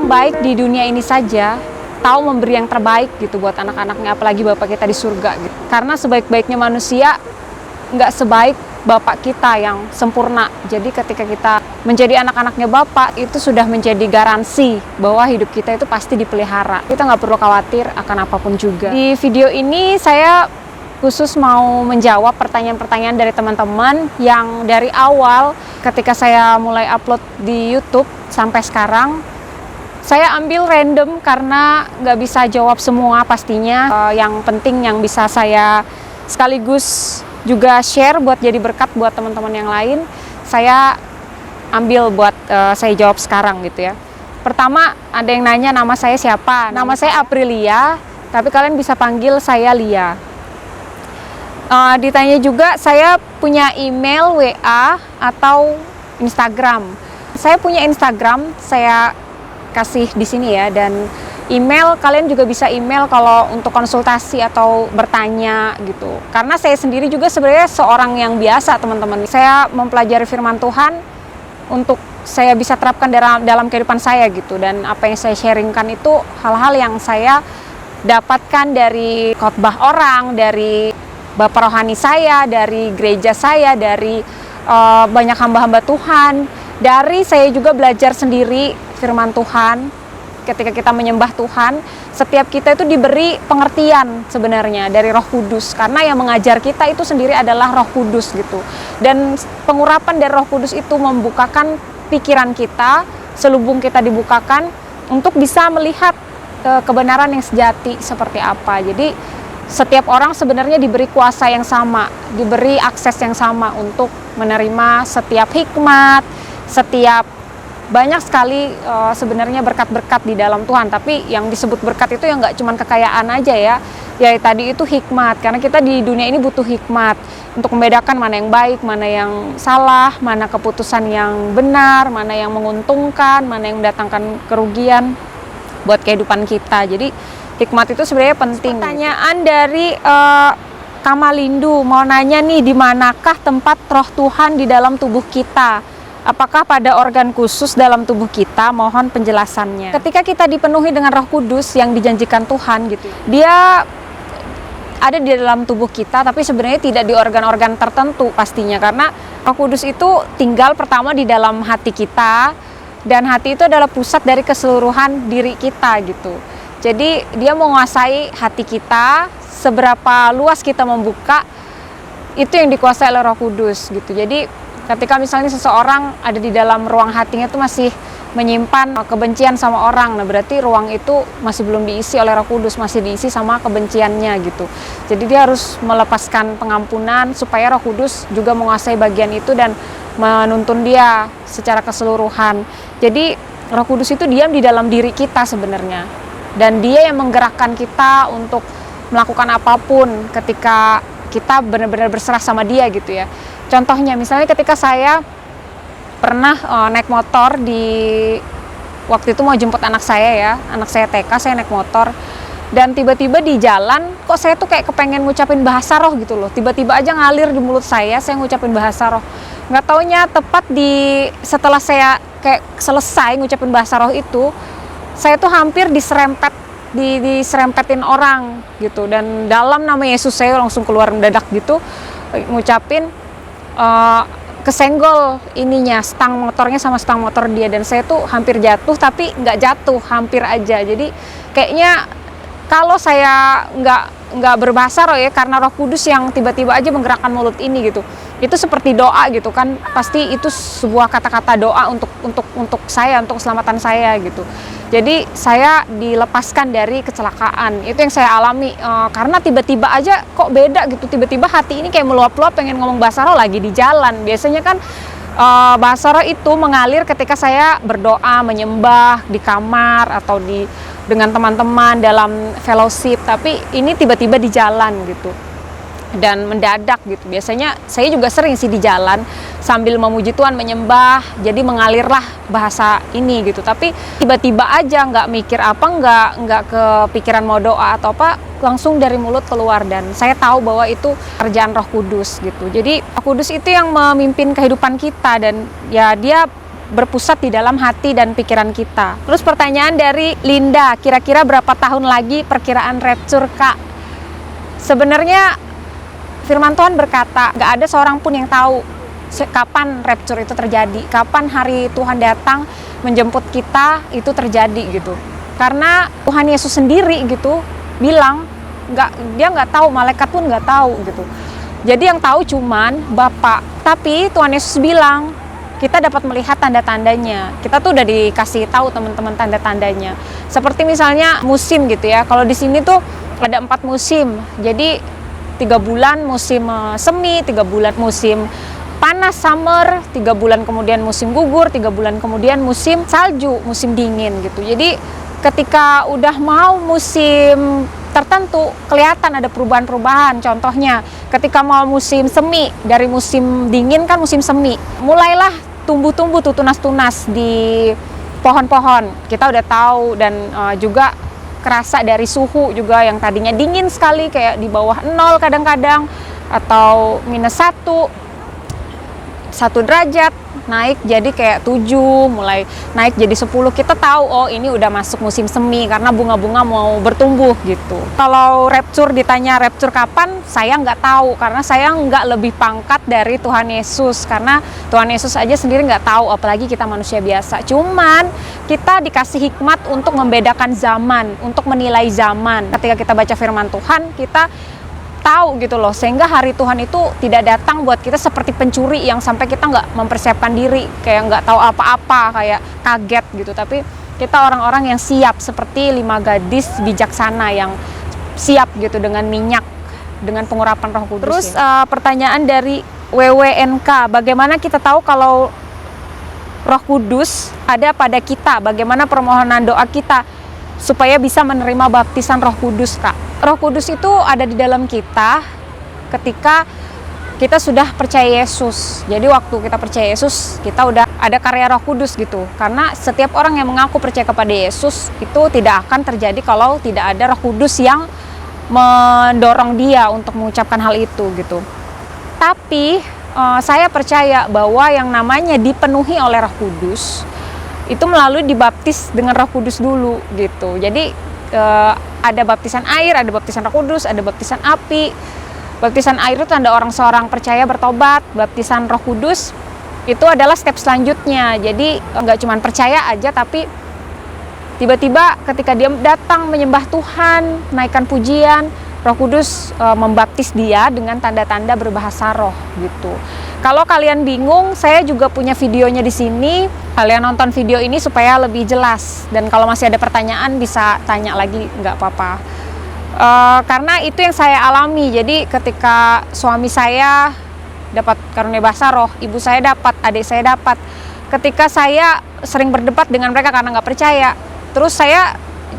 yang baik di dunia ini saja tahu memberi yang terbaik gitu buat anak-anaknya, apalagi Bapak kita di surga gitu. Karena sebaik-baiknya manusia nggak sebaik Bapak kita yang sempurna. Jadi ketika kita menjadi anak-anaknya Bapak, itu sudah menjadi garansi bahwa hidup kita itu pasti dipelihara. Kita nggak perlu khawatir akan apapun juga. Di video ini saya khusus mau menjawab pertanyaan-pertanyaan dari teman-teman yang dari awal ketika saya mulai upload di YouTube sampai sekarang. Saya ambil random karena nggak bisa jawab semua pastinya. Yang penting yang bisa saya sekaligus juga share buat jadi berkat buat teman-teman yang lain, saya ambil buat saya jawab sekarang gitu ya. Pertama, ada yang nanya nama saya siapa? Nama saya Aprilia, tapi kalian bisa panggil saya Lia. Ditanya juga saya punya email, WA, atau Instagram. Saya punya Instagram, saya kasih di sini ya, dan email kalian juga bisa email kalau untuk konsultasi atau bertanya gitu. Karena saya sendiri juga sebenarnya seorang yang biasa, teman-teman. Saya mempelajari firman Tuhan untuk saya bisa terapkan dalam kehidupan saya gitu, dan apa yang saya sharingkan itu hal-hal yang saya dapatkan dari khotbah orang, dari bapak rohani saya, dari gereja saya, dari banyak hamba-hamba Tuhan. Dari saya juga belajar sendiri firman Tuhan. Ketika kita menyembah Tuhan, setiap kita itu diberi pengertian sebenarnya dari Roh Kudus, karena yang mengajar kita itu sendiri adalah Roh Kudus gitu. Dan pengurapan dari Roh Kudus itu membukakan pikiran kita, selubung kita dibukakan untuk bisa melihat kebenaran yang sejati seperti apa. Jadi setiap orang sebenarnya diberi kuasa yang sama, diberi akses yang sama untuk menerima setiap hikmat, setiap banyak sekali sebenarnya berkat-berkat di dalam Tuhan. Tapi yang disebut berkat itu yang nggak cuma kekayaan aja ya. Ya tadi itu hikmat, karena kita di dunia ini butuh hikmat untuk membedakan mana yang baik, mana yang salah, mana keputusan yang benar, mana yang menguntungkan, mana yang mendatangkan kerugian buat kehidupan kita. Jadi hikmat itu sebenarnya penting. Pertanyaan dari Kamalindu mau nanya nih, di manakah tempat Roh Tuhan di dalam tubuh kita? Apakah pada organ khusus dalam tubuh kita? Mohon penjelasannya. Ketika kita dipenuhi dengan Roh Kudus yang dijanjikan Tuhan gitu, dia ada di dalam tubuh kita, tapi sebenarnya tidak di organ-organ tertentu pastinya, karena Roh Kudus itu tinggal pertama di dalam hati kita, dan hati itu adalah pusat dari keseluruhan diri kita gitu. Jadi dia menguasai hati kita, seberapa luas kita membuka, itu yang dikuasai oleh Roh Kudus gitu. Jadi ketika misalnya seseorang ada di dalam ruang hatinya itu masih menyimpan kebencian sama orang, nah berarti ruang itu masih belum diisi oleh Roh Kudus, masih diisi sama kebenciannya gitu. Jadi dia harus melepaskan pengampunan supaya Roh Kudus juga menguasai bagian itu dan menuntun dia secara keseluruhan. Jadi Roh Kudus itu diam di dalam diri kita sebenarnya, dan dia yang menggerakkan kita untuk melakukan apapun ketika kita benar-benar berserah sama dia gitu ya. Contohnya misalnya ketika saya pernah naik motor waktu itu mau jemput anak saya TK, saya naik motor, dan tiba-tiba di jalan kok saya tuh kayak kepengen ngucapin bahasa roh gitu loh, tiba-tiba aja ngalir di mulut saya ngucapin bahasa roh. Nggak taunya tepat setelah saya kayak selesai ngucapin bahasa roh itu, saya tuh hampir diserempetin orang gitu, dan dalam nama Yesus saya langsung keluar mendadak gitu ngucapin, kesenggol stang motornya sama stang motor dia, dan saya tuh hampir jatuh, tapi nggak jatuh, hampir aja. Jadi kayaknya kalau saya nggak berbahasa roh ya, karena Roh Kudus yang tiba-tiba aja menggerakkan mulut ini gitu, itu seperti doa gitu kan, pasti itu sebuah kata-kata doa untuk saya, untuk keselamatan saya gitu. Jadi saya dilepaskan dari kecelakaan, itu yang saya alami, karena tiba-tiba aja kok beda gitu, tiba-tiba hati ini kayak meluap-luap pengen ngomong bahasa roh lagi di jalan. Biasanya kan bahasa roh itu mengalir ketika saya berdoa, menyembah di kamar atau dengan teman-teman dalam fellowship, tapi ini tiba-tiba di jalan gitu dan mendadak gitu. Biasanya saya juga sering sih di jalan sambil memuji Tuhan, menyembah, jadi mengalirlah bahasa ini gitu. Tapi tiba-tiba aja nggak mikir apa, nggak kepikiran mau doa atau apa, langsung dari mulut keluar, dan saya tahu bahwa itu kerjaan Roh Kudus gitu. Jadi Roh Kudus itu yang memimpin kehidupan kita, dan ya dia berpusat di dalam hati dan pikiran kita. Terus pertanyaan dari Linda, kira-kira berapa tahun lagi perkiraan rapture, Kak? Sebenarnya firman Tuhan berkata, gak ada seorang pun yang tahu kapan rapture itu terjadi, kapan hari Tuhan datang menjemput kita itu terjadi gitu. Karena Tuhan Yesus sendiri gitu bilang, dia nggak tahu, malaikat pun nggak tahu gitu. Jadi yang tahu cuman Bapa. Tapi Tuhan Yesus bilang, kita dapat melihat tanda-tandanya. Kita tuh udah dikasih tahu teman-teman tanda-tandanya. Seperti misalnya musim gitu ya. Kalau di sini tuh ada 4 musim. Jadi 3 bulan musim semi, 3 bulan musim panas summer, 3 bulan kemudian musim gugur, 3 bulan kemudian musim salju, musim dingin gitu. Jadi ketika udah mau musim tertentu kelihatan ada perubahan-perubahan. Contohnya ketika mau musim semi, dari musim dingin kan musim semi, mulailah tumbuh-tumbuh tuh tunas-tunas di pohon-pohon. Kita udah tahu dan juga kerasa dari suhu juga yang tadinya dingin sekali kayak di bawah 0 kadang-kadang atau -1 derajat naik jadi kayak 7, mulai naik jadi 10. Kita tahu oh ini udah masuk musim semi karena bunga-bunga mau bertumbuh gitu. Kalau rapture, ditanya rapture kapan, saya nggak tahu karena saya nggak lebih pangkat dari Tuhan Yesus, karena Tuhan Yesus aja sendiri nggak tahu, apalagi kita manusia biasa. Cuman kita dikasih hikmat untuk membedakan zaman, untuk menilai zaman. Ketika kita baca firman Tuhan, kita tahu gitu loh, sehingga hari Tuhan itu tidak datang buat kita seperti pencuri yang sampai kita nggak mempersiapkan diri, kayak nggak tahu apa-apa, kayak kaget gitu. Tapi kita orang-orang yang siap seperti 5 gadis bijaksana yang siap gitu dengan minyak, dengan pengurapan Roh Kudus. Terus pertanyaan dari WWNK, bagaimana kita tahu kalau Roh Kudus ada pada kita? Bagaimana permohonan doa kita supaya bisa menerima baptisan Roh Kudus, Kak? Roh Kudus itu ada di dalam kita ketika kita sudah percaya Yesus. Jadi waktu kita percaya Yesus, kita udah ada karya Roh Kudus gitu. Karena setiap orang yang mengaku percaya kepada Yesus itu tidak akan terjadi kalau tidak ada Roh Kudus yang mendorong dia untuk mengucapkan hal itu gitu. Tapi saya percaya bahwa yang namanya dipenuhi oleh Roh Kudus itu melalui dibaptis dengan Roh Kudus dulu gitu. Jadi ada baptisan air, ada baptisan Roh Kudus, ada baptisan api. Baptisan air itu tanda seorang percaya bertobat. Baptisan Roh Kudus itu adalah step selanjutnya. Jadi nggak cuma percaya aja, tapi tiba-tiba ketika dia datang menyembah Tuhan, naikkan pujian, Roh Kudus membaptis dia dengan tanda-tanda berbahasa roh gitu. Kalau kalian bingung, saya juga punya videonya di sini. Kalian nonton video ini supaya lebih jelas. Dan kalau masih ada pertanyaan bisa tanya lagi, nggak apa-apa. Karena itu yang saya alami. Jadi ketika suami saya dapat karunia bahasa roh, ibu saya dapat, adik saya dapat. Ketika saya sering berdebat dengan mereka karena nggak percaya, terus saya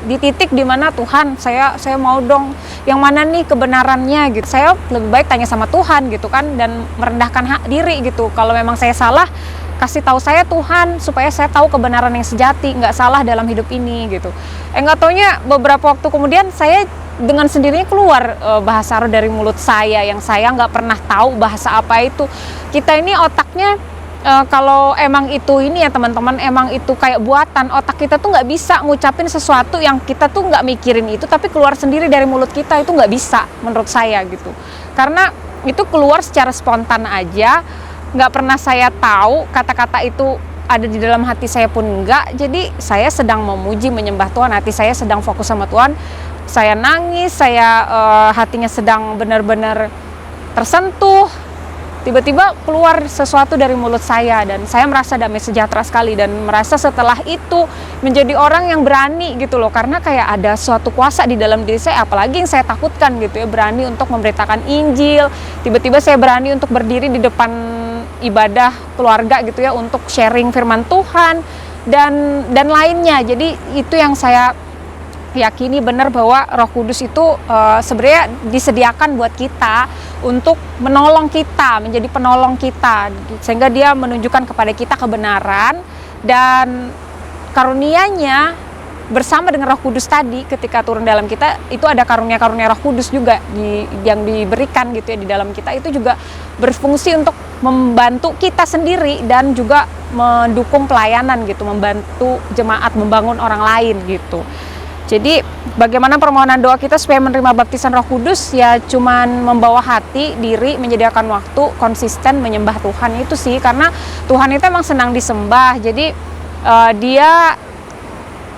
di titik dimana Tuhan, saya mau dong yang mana nih kebenarannya gitu. Saya lebih baik tanya sama Tuhan gitu kan, dan merendahkan diri gitu. Kalau memang saya salah, kasih tahu saya Tuhan supaya saya tahu kebenaran yang sejati, nggak salah dalam hidup ini gitu. Nggak taunya beberapa waktu kemudian saya dengan sendirinya keluar bahasa roh dari mulut saya yang saya nggak pernah tahu bahasa apa itu. Kita ini otaknya kalau emang itu ini ya teman-teman, emang itu kayak buatan, otak kita tuh nggak bisa ngucapin sesuatu yang kita tuh nggak mikirin itu, tapi keluar sendiri dari mulut kita itu nggak bisa menurut saya gitu. Karena itu keluar secara spontan aja, nggak pernah saya tahu kata-kata itu ada di dalam hati saya pun enggak. Jadi saya sedang memuji menyembah Tuhan, hati saya sedang fokus sama Tuhan, saya nangis, saya hatinya sedang benar-benar tersentuh. Tiba-tiba keluar sesuatu dari mulut saya dan saya merasa damai sejahtera sekali, dan merasa setelah itu menjadi orang yang berani gitu loh, karena kayak ada suatu kuasa di dalam diri saya, apalagi yang saya takutkan gitu ya, berani untuk memberitakan Injil. Tiba-tiba saya berani untuk berdiri di depan ibadah keluarga gitu ya, untuk sharing firman Tuhan dan lainnya. Jadi itu yang saya yakini benar, bahwa Roh Kudus itu sebenarnya disediakan buat kita untuk menolong kita, menjadi penolong kita, sehingga dia menunjukkan kepada kita kebenaran, dan karunia-Nya bersama dengan Roh Kudus tadi, ketika turun dalam kita itu ada karunia-karunia Roh Kudus juga yang diberikan gitu ya di dalam kita, itu juga berfungsi untuk membantu kita sendiri dan juga mendukung pelayanan gitu, membantu jemaat, membangun orang lain gitu. Jadi bagaimana permohonan doa kita supaya menerima baptisan Roh Kudus, ya cuman membawa hati, diri, menyediakan waktu, konsisten menyembah Tuhan itu sih, karena Tuhan itu emang senang disembah. Jadi dia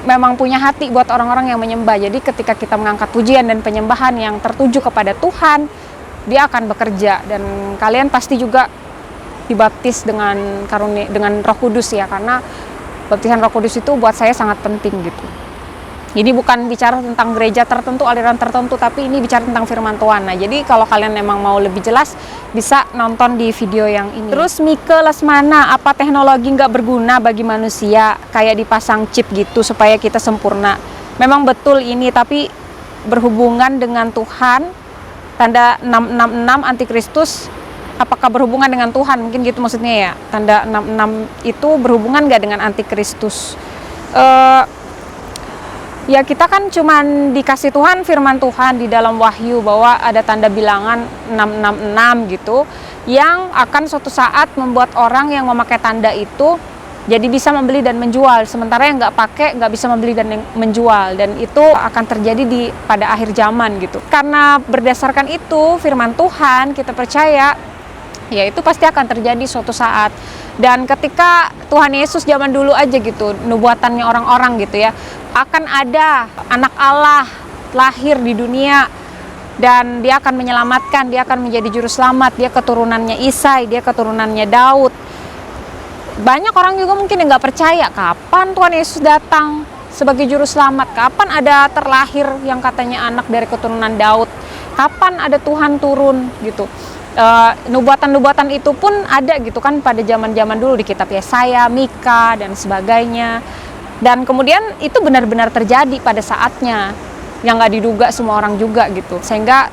memang punya hati buat orang-orang yang menyembah. Jadi ketika kita mengangkat pujian dan penyembahan yang tertuju kepada Tuhan, dia akan bekerja, dan kalian pasti juga dibaptis dengan karunia, dengan Roh Kudus ya, karena baptisan Roh Kudus itu buat saya sangat penting gitu. Ini bukan bicara tentang gereja tertentu, aliran tertentu, tapi ini bicara tentang firman Tuhan. Nah, jadi kalau kalian memang mau lebih jelas, bisa nonton di video yang ini. Terus Mike Lesmana, apa teknologi nggak berguna bagi manusia, kayak dipasang chip gitu supaya kita sempurna? Memang betul ini, tapi berhubungan dengan Tuhan, tanda 666 antikristus, apakah berhubungan dengan Tuhan? Mungkin gitu maksudnya ya. Tanda 66 itu berhubungan nggak dengan antikristus? Ya kita kan cuman dikasih Tuhan firman Tuhan di dalam Wahyu bahwa ada tanda bilangan 666 gitu, yang akan suatu saat membuat orang yang memakai tanda itu jadi bisa membeli dan menjual, sementara yang nggak pakai nggak bisa membeli dan menjual, dan itu akan terjadi pada akhir zaman gitu. Karena berdasarkan itu firman Tuhan, kita percaya ya itu pasti akan terjadi suatu saat. Dan ketika Tuhan Yesus zaman dulu aja gitu, nubuatannya orang-orang gitu ya, akan ada anak Allah lahir di dunia dan dia akan menyelamatkan, dia akan menjadi juru selamat, dia keturunannya Isai, dia keturunannya Daud. Banyak orang juga mungkin yang nggak percaya kapan Tuhan Yesus datang sebagai juru selamat, kapan ada terlahir yang katanya anak dari keturunan Daud, kapan ada Tuhan turun gitu. Nubuatan-nubuatan itu pun ada gitu kan pada zaman-zaman dulu di kitab Yesaya, Mika dan sebagainya. Dan kemudian itu benar-benar terjadi pada saatnya yang nggak diduga semua orang juga gitu, sehingga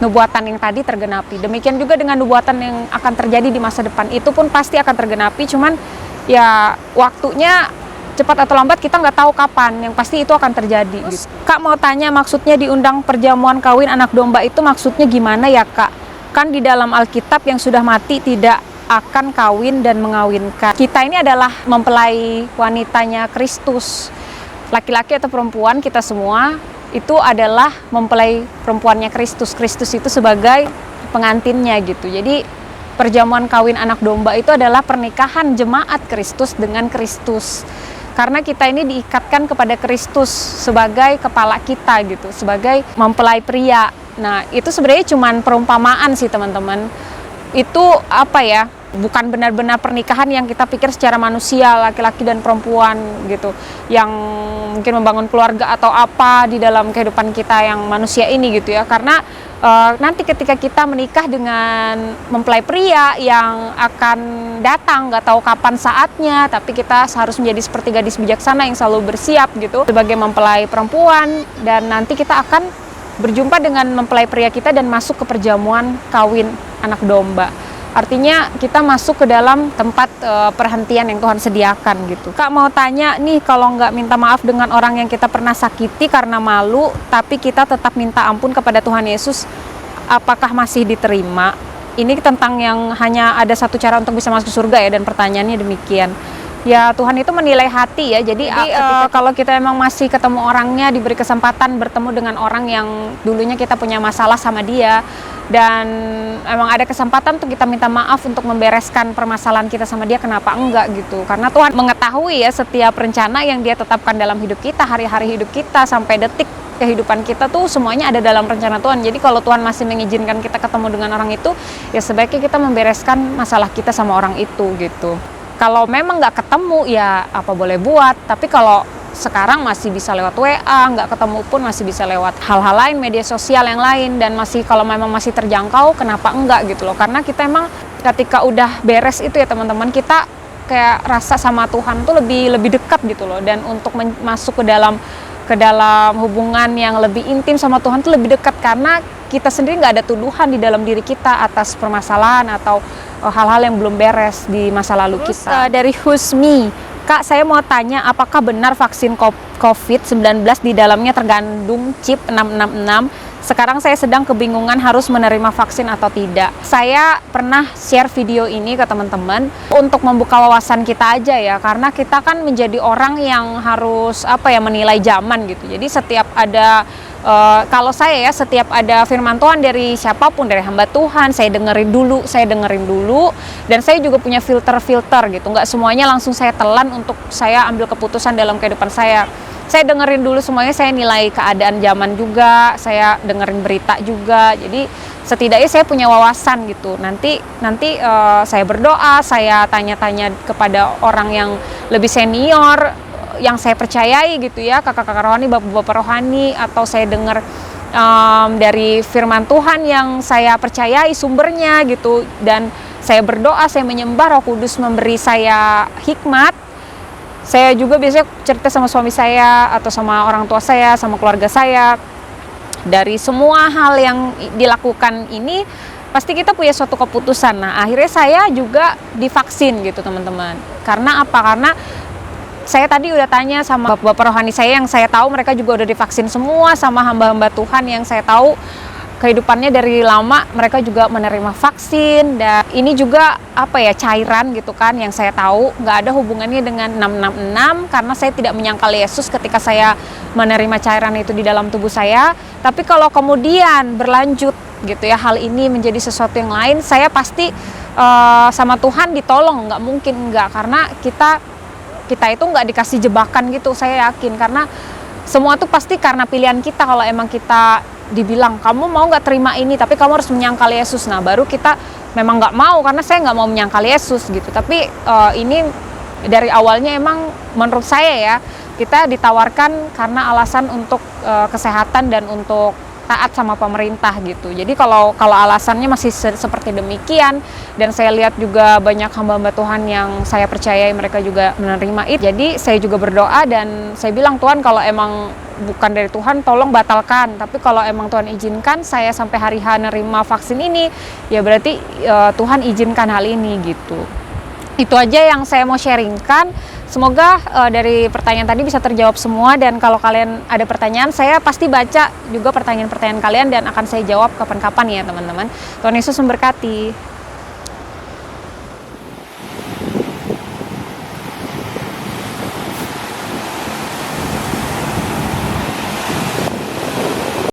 nubuatan yang tadi tergenapi. Demikian juga dengan nubuatan yang akan terjadi di masa depan, itu pun pasti akan tergenapi, cuman ya waktunya cepat atau lambat kita nggak tahu kapan, yang pasti itu akan terjadi. Terus, gitu. Kak mau tanya, maksudnya diundang perjamuan kawin anak domba itu maksudnya gimana ya Kak? Kan di dalam Alkitab yang sudah mati tidak akan kawin dan mengawinkan. Kita ini adalah mempelai wanitanya Kristus. Laki-laki atau perempuan, kita semua itu adalah mempelai perempuannya Kristus. Kristus itu sebagai pengantinnya gitu. Jadi perjamuan kawin anak domba itu adalah pernikahan jemaat Kristus dengan Kristus. Karena kita ini diikatkan kepada Kristus sebagai kepala kita gitu, sebagai mempelai pria. Nah, itu sebenarnya cuma perumpamaan sih teman-teman. Itu apa ya? Bukan benar-benar pernikahan yang kita pikir secara manusia, laki-laki dan perempuan gitu, yang mungkin membangun keluarga atau apa di dalam kehidupan kita yang manusia ini gitu ya. Karena nanti ketika kita menikah dengan mempelai pria yang akan datang, nggak tahu kapan saatnya, tapi kita harus menjadi seperti gadis bijaksana yang selalu bersiap gitu sebagai mempelai perempuan, dan nanti kita akan berjumpa dengan mempelai pria kita dan masuk ke perjamuan kawin anak domba. Artinya kita masuk ke dalam tempat perhentian yang Tuhan sediakan gitu. Kak mau tanya nih, kalau nggak minta maaf dengan orang yang kita pernah sakiti karena malu, tapi kita tetap minta ampun kepada Tuhan Yesus, apakah masih diterima? Ini tentang yang hanya ada satu cara untuk bisa masuk surga ya, dan pertanyaannya demikian. Ya Tuhan itu menilai hati ya, jadi kalau kita emang masih ketemu orangnya, diberi kesempatan bertemu dengan orang yang dulunya kita punya masalah sama dia, dan emang ada kesempatan untuk kita minta maaf untuk membereskan permasalahan kita sama dia, kenapa enggak gitu? Karena Tuhan mengetahui ya setiap rencana yang dia tetapkan dalam hidup kita, hari-hari hidup kita sampai detik kehidupan kita tuh semuanya ada dalam rencana Tuhan. Jadi kalau Tuhan masih mengizinkan kita ketemu dengan orang itu, ya sebaiknya kita membereskan masalah kita sama orang itu gitu. Kalau memang nggak ketemu ya apa boleh buat, tapi kalau sekarang masih bisa lewat WA, nggak ketemu pun masih bisa lewat hal-hal lain, media sosial yang lain, dan masih kalau memang masih terjangkau, kenapa enggak gitu loh. Karena kita emang ketika udah beres itu ya teman-teman, kita kayak rasa sama Tuhan tuh lebih dekat gitu loh, dan untuk masuk ke dalam hubungan yang lebih intim sama Tuhan tuh lebih dekat, karena kita sendiri nggak ada tuduhan di dalam diri kita atas permasalahan atau hal-hal yang belum beres di masa lalu kita. Dari Husmi, Kak, saya mau tanya, apakah benar vaksin COVID-19 di dalamnya terkandung chip 666? Sekarang saya sedang kebingungan harus menerima vaksin atau tidak. Saya pernah share video ini ke teman-teman untuk membuka wawasan kita aja ya, karena kita kan menjadi orang yang harus menilai zaman gitu. Jadi setiap ada kalau saya ya, setiap ada firman Tuhan dari siapapun, dari hamba Tuhan, saya dengerin dulu, dan saya juga punya filter gitu. Nggak semuanya langsung saya telan untuk saya ambil keputusan dalam kehidupan saya. Saya dengerin dulu semuanya, saya nilai keadaan zaman juga, saya dengerin berita juga. Jadi setidaknya saya punya wawasan gitu. Nanti saya berdoa, saya tanya-tanya kepada orang yang lebih senior, yang saya percayai gitu ya, kakak-kakak rohani, bapak-bapak rohani, atau saya dengar dari firman Tuhan yang saya percayai sumbernya gitu. Dan saya berdoa, saya menyembah, Roh Kudus memberi saya hikmat. Saya juga biasanya cerita sama suami saya atau sama orang tua saya, sama keluarga saya. Dari semua hal yang dilakukan ini, pasti kita punya suatu keputusan. Nah, akhirnya saya juga divaksin gitu teman-teman. Karena apa? Karena saya tadi udah tanya sama bapak rohani saya yang saya tahu mereka juga udah divaksin semua, sama hamba-hamba Tuhan yang saya tahu kehidupannya dari lama mereka juga menerima vaksin. Dan ini juga cairan gitu kan yang saya tahu nggak ada hubungannya dengan 666, karena saya tidak menyangkal Yesus ketika saya menerima cairan itu di dalam tubuh saya. Tapi kalau kemudian berlanjut gitu ya, hal ini menjadi sesuatu yang lain, saya pasti sama Tuhan ditolong, nggak mungkin enggak, karena kita itu nggak dikasih jebakan gitu, saya yakin. Karena semua tuh pasti karena pilihan kita. Kalau emang kita dibilang kamu mau nggak terima ini tapi kamu harus menyangkal Yesus, nah baru kita memang nggak mau, karena saya nggak mau menyangkal Yesus gitu. Tapi ini dari awalnya emang menurut saya ya, kita ditawarkan karena alasan untuk kesehatan dan untuk taat sama pemerintah gitu. Jadi kalau alasannya masih seperti demikian, dan saya lihat juga banyak hamba-hamba Tuhan yang saya percayai mereka juga menerima itu. Jadi saya juga berdoa dan saya bilang, Tuhan kalau emang bukan dari Tuhan tolong batalkan. Tapi kalau emang Tuhan izinkan saya sampai hari H nerima vaksin ini, ya berarti Tuhan izinkan hal ini gitu. Itu aja yang saya mau sharingkan. Semoga dari pertanyaan tadi bisa terjawab semua, dan kalau kalian ada pertanyaan, saya pasti baca juga pertanyaan-pertanyaan kalian dan akan saya jawab kapan-kapan ya teman-teman. Tuhan Yesus memberkati.